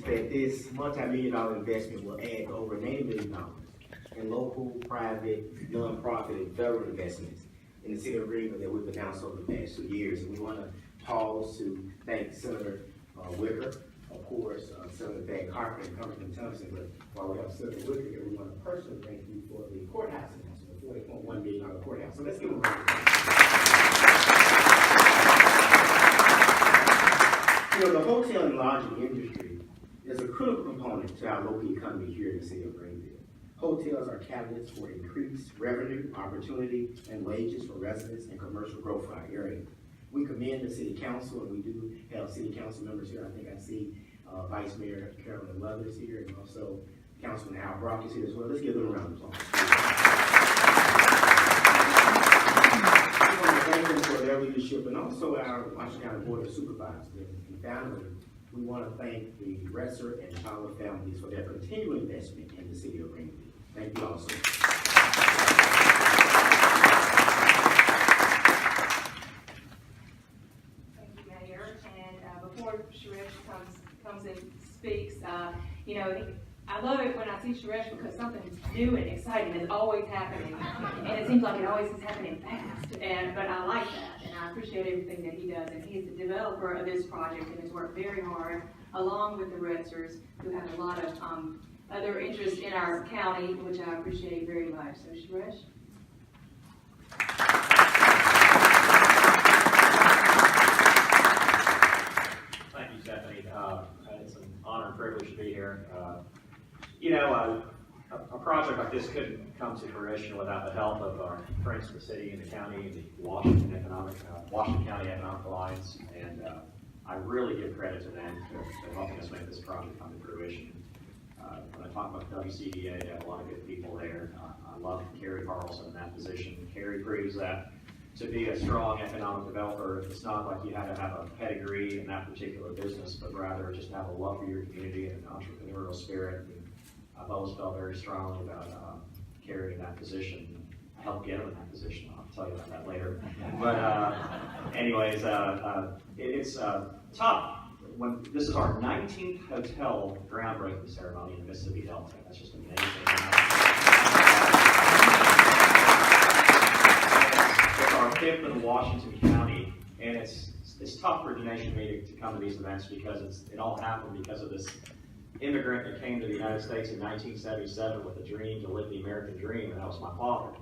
that this multi-million-dollar investment will add over $80 million in local, private, nonprofit, and federal investments in the city of Greenville that we've announced over the past 2 years. And we want to pause to thank Senator Wicker, of course, Senator Van Carpenter and Congressman Thompson, but while we have Senator Wicker here, we want to personally thank you for the courthouse announcement, the $40.1 million courthouse. So let's give them a round of applause. You know, the hotel and lodging industry is a critical component to our local economy here in the city of Greenville. Hotels are catalysts for increased revenue, opportunity, and wages for residents and commercial growth for our area. We commend the city council, and we do have city council members here. I think I see Vice Mayor Carolyn Lovelace here, and also Councilman Al Brock is here as well. Let's give them a round of applause. We want to thank them for their leadership, and also our Washington County Board of Supervisors. And finally, we want to thank the Retzer and Chawla families for their continued investment in the city of Greenville. Thank you all so much. Thank you, Mayor. And before Suresh comes and speaks, you know, I love it when I see Suresh because something new and exciting is always happening, and it seems like it always is happening fast. But I like that, and I appreciate everything that he does. And he's the developer of this project and has worked very hard, along with the Retzers, who have a lot of other interest in our county, which I appreciate very much. So, Suresh. Thank you, Stephanie. It's an honor and privilege to be here. You know, a project like this couldn't come to fruition without the help of our friends in the city and the county and the Washington County Economic Alliance, and I really give credit to them for helping us make this project come to fruition. When I talk about WCEA, they have a lot of good people there. I love Cary Karlson in that position. Cary proves that to be a strong economic developer, it's not like you have to have a pedigree in that particular business, but rather just have a love for your community and an entrepreneurial spirit. And I've always felt very strongly about Cary in that position. I helped get him in that position. I'll tell you about that later. But anyways, it's tough. This is our 19th hotel groundbreaking ceremony in the Mississippi Delta. That's just amazing. It's our 5th in Washington County, and it's tough for the nation media to come to these events because it all happened because of this immigrant that came to the United States in 1977 with a dream to live the American dream, and that was my father.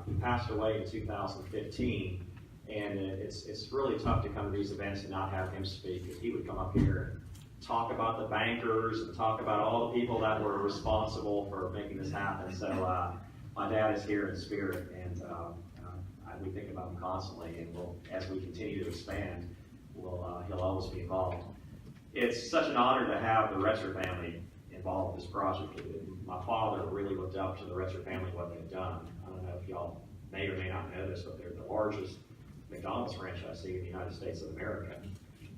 He passed away in 2015. And it's really tough to come to these events and not have him speak, because he would come up here and talk about the bankers and talk about all the people that were responsible for making this happen. So my dad is here in spirit, and we think about him constantly, and as we continue to expand, he'll always be involved. It's such an honor to have the Retzer family involved in this project. My father really looked up to the Retzer family, what they've done. I don't know if y'all may or may not know this, but they're the largest McDonald's franchisee in the United States of America,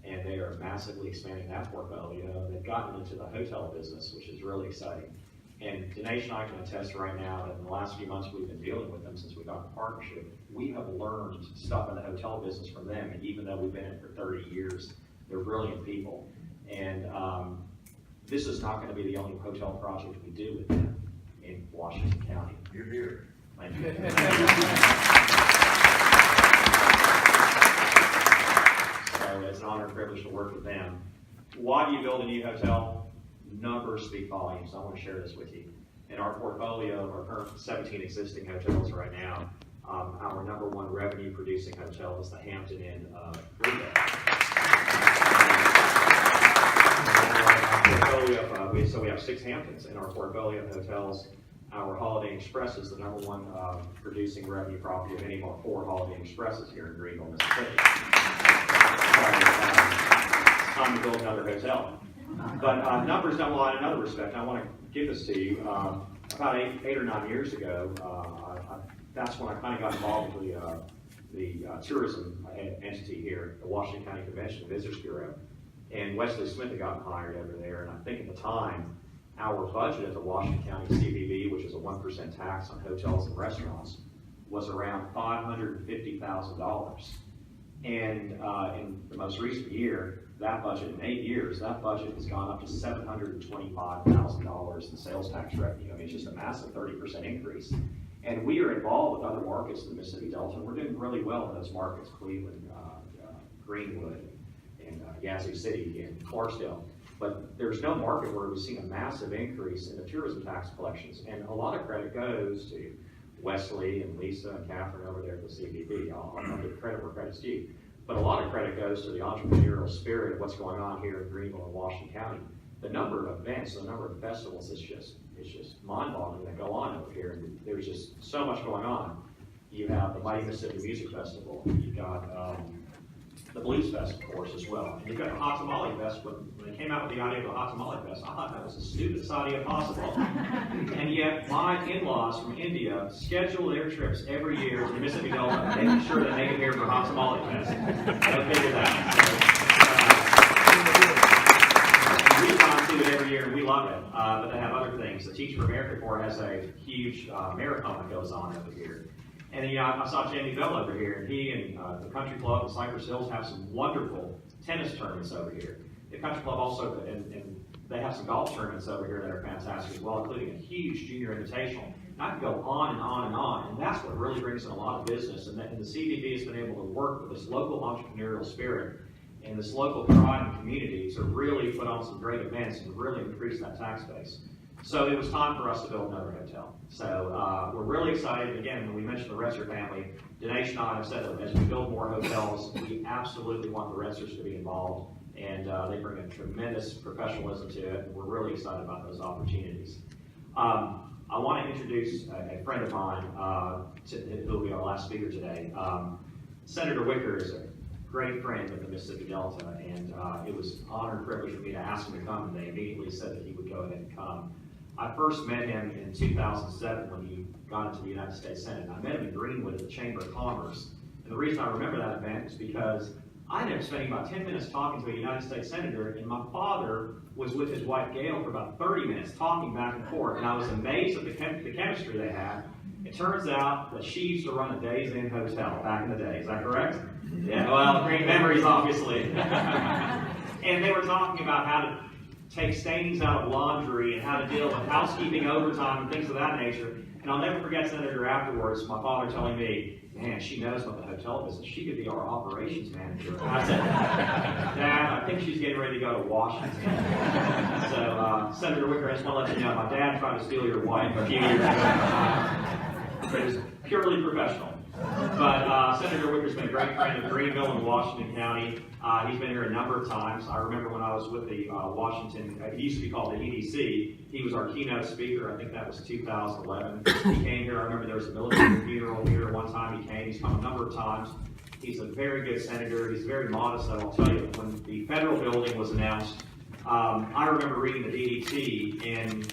and they are massively expanding that portfolio. They've gotten into the hotel business, which is really exciting. And Dinesh and I can attest right now that in the last few months we've been dealing with them since we got the partnership, we have learned stuff in the hotel business from them, and even though we've been in it for 30 years, they're brilliant people. And this is not going to be the only hotel project we do with them in Washington County. You're here. Thank you. So it's an honor and privilege to work with them. Why do you build a new hotel? Numbers speak volumes. I want to share this with you. In our portfolio of our current 17 existing hotels right now, our #1 revenue producing hotel is the Hampton Inn Greenville. So we have 6 Hamptons in our portfolio of hotels. Our Holiday Express is the #1 producing revenue property of any of our 4 Holiday Expresses here in Greenville, Mississippi. It's time to build another hotel. But numbers don't lie in another respect. I want to give this to you. About 8 or 9 years ago, that's when I kind of got involved with the tourism entity here, the Washington County Convention and Visitors Bureau. And Wesley Smith had gotten hired over there, and I think at the time, our budget at the Washington County CBB, which is a 1% tax on hotels and restaurants, was around $550,000. And in the most recent year, that budget, in 8 years, that budget has gone up to $725,000 in sales tax revenue. I mean, it's just a massive 30% increase. And we are involved with other markets in the Mississippi Delta, and we're doing really well in those markets, Cleveland, Greenwood, and Yazoo City, and Clarksdale. But there's no market where we've seen a massive increase in the tourism tax collections. And a lot of credit goes to Wesley and Lisa and Catherine over there at the CBP. I'll give credit where credit's due. But a lot of credit goes to the entrepreneurial spirit of what's going on here in Greenville and Washington County. The number of events, the number of festivals, it's just mind-boggling that go on over here. And there's just so much going on. You have the Mighty Mississippi Music Festival. You've got the Blues Fest, of course, as well. And you've got the Hot Tamale Fest. When they came out with the idea of the Hot Tamale Fest, I thought that was the stupidest idea possible. And yet, my in-laws from India schedule their trips every year to the Mississippi Delta, making sure that they get here for Hot Tamale Fest. Go figure that. We've gone to it every year, and we love it. But they have other things. The Teach for America Corps has a huge marathon that goes on over here. And then, I saw Jamie Bell over here, and he and the Country Club in Cypress Hills have some wonderful tennis tournaments over here. The Country Club also, and they have some golf tournaments over here that are fantastic as well, including a huge junior invitational. And I could go on and on and on, and that's what really brings in a lot of business. And the CDB has been able to work with this local entrepreneurial spirit and this local pride and community to really put on some great events and really increase that tax base. So it was time for us to build another hotel. So we're really excited. Again, when we mentioned the Retzer family, Dinesh and I have said that as we build more hotels, we absolutely want the Retzers to be involved. And they bring a tremendous professionalism to it. And we're really excited about those opportunities. I want to introduce a friend of mine who will be our last speaker today. Senator Wicker is a great friend of the Mississippi Delta. And it was an honor and privilege for me to ask him to come. And they immediately said that he would go ahead and come. I first met him in 2007 when he got into the United States Senate. I met him in Greenwood at the Chamber of Commerce. And the reason I remember that event is because I ended up spending about 10 minutes talking to a United States Senator, and my father was with his wife Gail for about 30 minutes talking back and forth. And I was amazed at the chemistry they had. It turns out that she used to run a Days Inn hotel back in the day. Is that correct? Yeah, well, great memories, obviously. And they were talking about how to take stains out of laundry and how to deal with housekeeping overtime and things of that nature. And I'll never forget, Senator, afterwards, my father telling me, man, she knows about the hotel business. She could be our operations manager. And I said, Dad, I think she's getting ready to go to Washington. So, Senator Wicker, I just want to let you know, my dad tried to steal your wife a few years ago. But it was purely professional. But Senator Wicker's been a great friend of Greenville and Washington County. He's been here a number of times. I remember when I was with the Washington, it used to be called the EDC, he was our keynote speaker. I think that was 2011. He came here. I remember there was a military funeral here one time he came. He's come a number of times. He's a very good senator. He's very modest, though, I'll tell you. When the federal building was announced, I remember reading the DDT, and,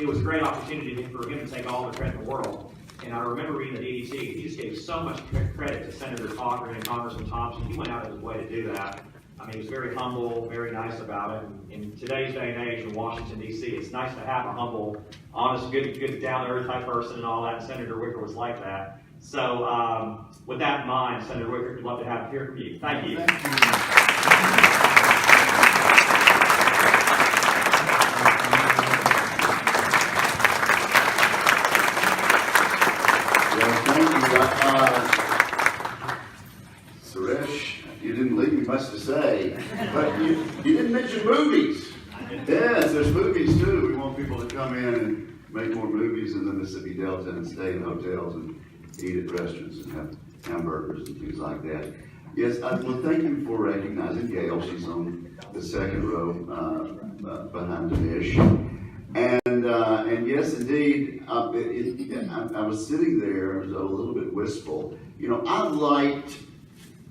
it was a great opportunity for him to take all the credit in the world. And I remember reading the DDT, he just gave so much credit to Senator Cochran and Congressman Thompson. He went out of his way to do that. I mean, he was very humble, very nice about it. And in today's day and age in Washington, D.C., it's nice to have a humble, honest, good down-to-earth type person and all that. And Senator Wicker was like that. So with that in mind, Senator Wicker, we'd love to hear from you. Thank you. Thank you. Suresh, you didn't leave me much to say, but you didn't mention movies. Yes, there's movies too. We want people to come in and make more movies in the Mississippi Delta and stay in hotels and eat at restaurants and have hamburgers and things like that. Yes, well, thank you for recognizing Gail. She's on the second row behind Dinesh. And yes, indeed, I was sitting there, I was a little bit wistful. I liked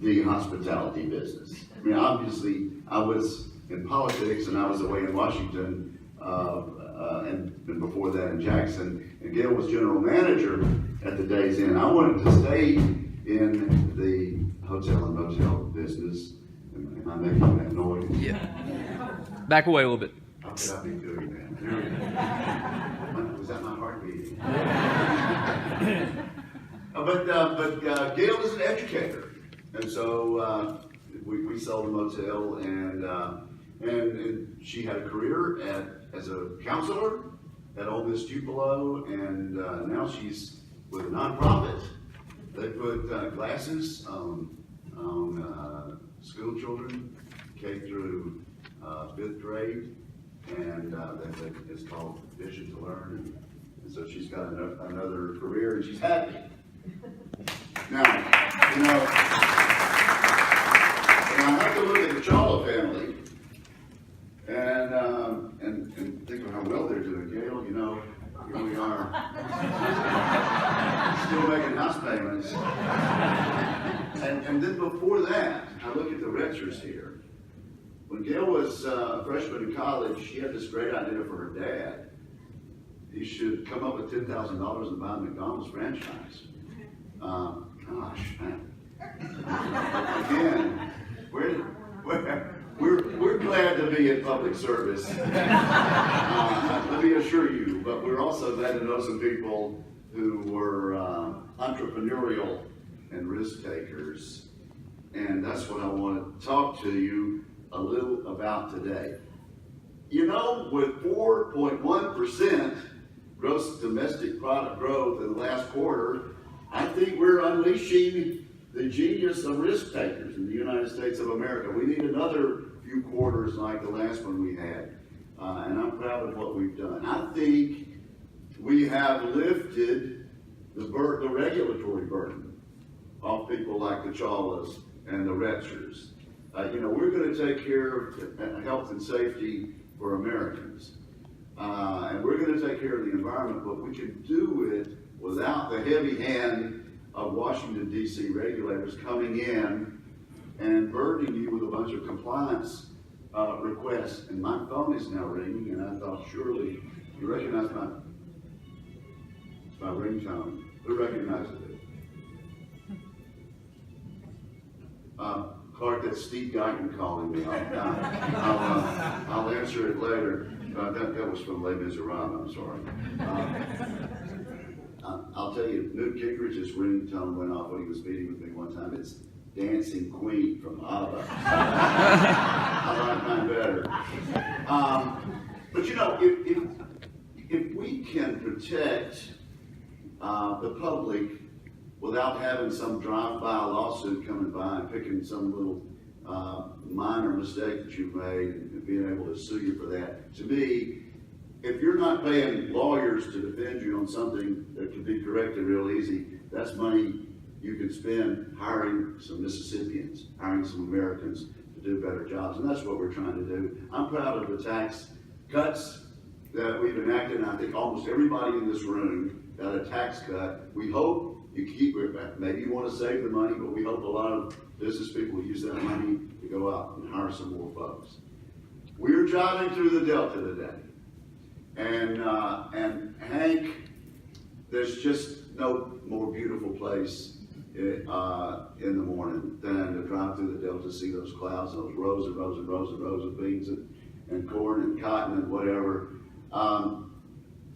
the hospitality business. I mean, obviously, I was in politics and I was away in Washington, and before that in Jackson. And Gail was general manager at the Days Inn. I wanted to stay in the hotel and motel business. Am I making that noise? Yeah. Back away a little bit. How could I be doing that? Was that my heart beating? But Gail is an educator. And so, we sold a motel, and she had a career as a counselor at Ole Miss Tupelo, and now she's with a nonprofit. They put classes on school children, K through 5th grade, and it's called Vision to Learn, and so she's got another career, and she's happy. Now, and I have to look at the Chawla family and think of how well they're doing. Gail, here we are, still making house payments. And then before that, I look at the Retzers here. When Gail was a freshman in college, she had this great idea for her dad. He should come up with $10,000 and buy a McDonald's franchise. Gosh, man. Again, we're glad to be in public service. Let me assure you, but we're also glad to know some people who were entrepreneurial and risk takers. And that's what I want to talk to you a little about today. With 4.1% gross domestic product growth in the last quarter, I think we're unleashing the genius of risk takers in the United States of America. We need another few quarters like the last one we had. And I'm proud of what we've done. I think we have lifted the regulatory burden off people like the Chawlas and the Retzers. We're going to take care of health and safety for Americans. And we're going to take care of the environment, but we can do it without the heavy hand of Washington, D.C. regulators coming in and burdening you with a bunch of compliance requests. And my phone is now ringing, and I thought, surely you recognize my ringtone. Who recognizes it? Clark, that's Steve Guyton calling me. I'll answer it later. That was from Les Miserables, I'm sorry. I'll tell you, Newt Gingrich's ringtone went off when he was meeting with me one time. It's Dancing Queen from ABBA. I like mine better. But if we can protect the public without having some drive-by lawsuit coming by and picking some little minor mistake that you've made and being able to sue you for that, to me, if you're not paying lawyers to defend you on something that can be corrected real easy, that's money you can spend hiring some Mississippians, hiring some Americans to do better jobs. And that's what we're trying to do. I'm proud of the tax cuts that we've enacted, and I think almost everybody in this room got a tax cut. We hope you keep it. Maybe you want to save the money, but we hope a lot of business people will use that money to go out and hire some more folks. We're driving through the Delta today. And Hank, there's just no more beautiful place in the morning than to drive through the Delta, see those clouds, those rows and rows and rows and rows of beans and corn and cotton and whatever.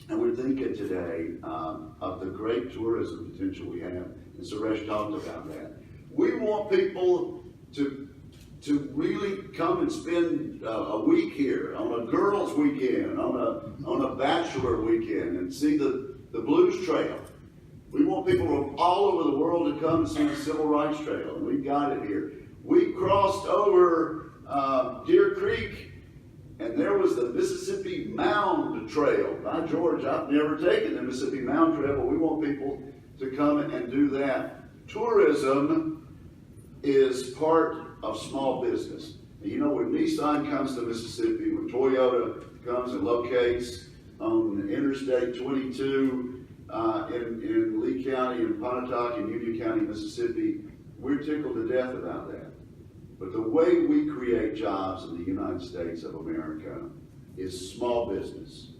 And we're thinking today of the great tourism potential we have, and Suresh talked about that. We want people to really come and spend a week here, on a girls' weekend, on a bachelor weekend, and see the Blues Trail. We want people from all over the world to come and see the Civil Rights Trail, and we've got it here. We crossed over Deer Creek, and there was the Mississippi Mound Trail. By George, I've never taken the Mississippi Mound Trail, but we want people to come and do that. Tourism is part of small business. And when Nissan comes to Mississippi, when Toyota comes and locates on Interstate 22 in Lee County and Pontotoc and Union County, Mississippi, we're tickled to death about that. But the way we create jobs in the United States of America is small business.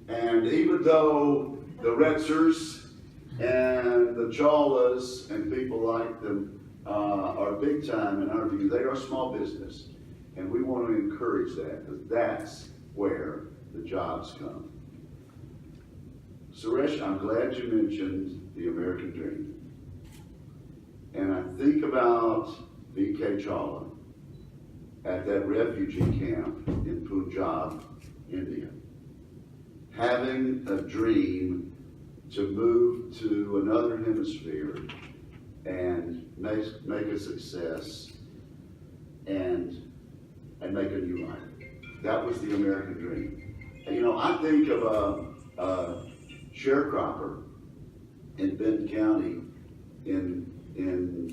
And even though the Retzers and the Chawlas and people like them are big time in our view, they are small business. And we want to encourage that, because that's where the jobs come. Suresh, I'm glad you mentioned the American dream. And I think about B.K. Chawla at that refugee camp in Punjab, India, having a dream to move to another hemisphere and make a success and make a new life. That was the American dream. And, you know, I think of a sharecropper in Benton County in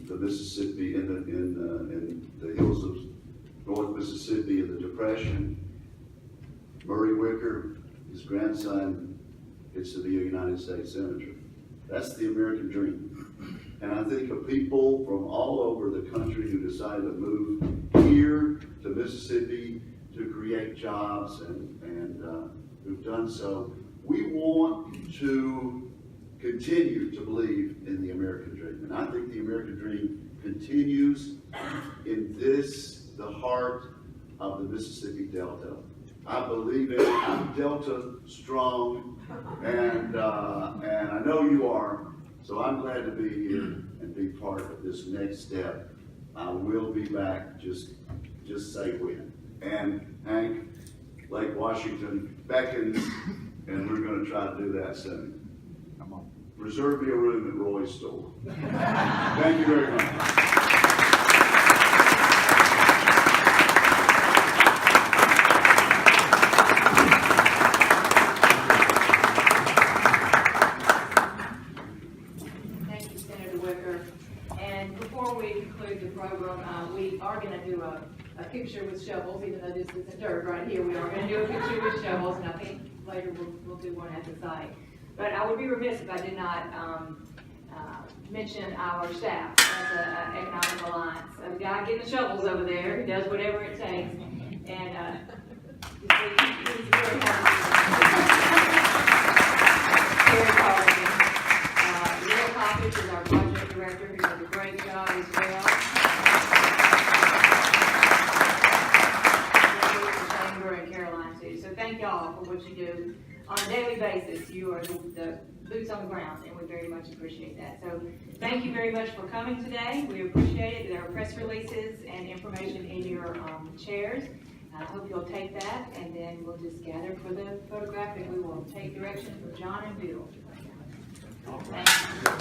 the Mississippi, in the hills of North Mississippi in the Depression. Murray Wicker, his grandson, gets to be a United States Senator. That's the American dream. And I think of people from all over the country who decided to move here to Mississippi to create jobs and who've done so. We want to continue to believe in the American dream. And I think the American dream continues in the heart of the Mississippi Delta. I believe it. I'm Delta strong, and I know you are. So I'm glad to be here and be part of this next step. I will be back. Just say when. And Hank, Lake Washington beckons, and we're going to try to do that soon. Come on. Reserve me a room at Roy's store. Thank you very much. We are going to do a picture with shovels, even though this isn't dirt right here. We are going to do a picture with shovels, and I think later we'll do one at the site. But I would be remiss if I did not mention our staff at the Economic Alliance. The guy getting the shovels over there, he does whatever it takes, and he's very Cary Karlson. Will Coppage is our project director, who does a great job as well. Thank y'all for what you do on a daily basis. You are the boots on the ground, and we very much appreciate that. So thank you very much for coming today. We appreciate it. There are press releases and information in your chairs. I hope you'll take that, and then we'll just gather for the photograph, and we will take direction from John and Bill. Thank you.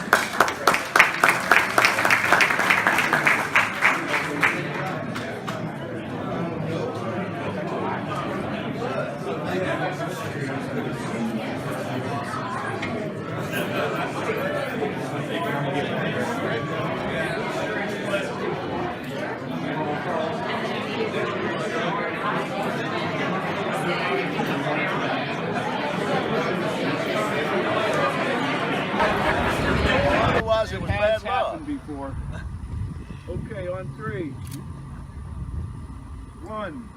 It was bad luck. Before. Okay, on 3. 1,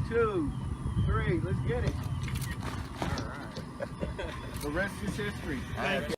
2, 3. Let's get it. All right. The rest is history. Thank you.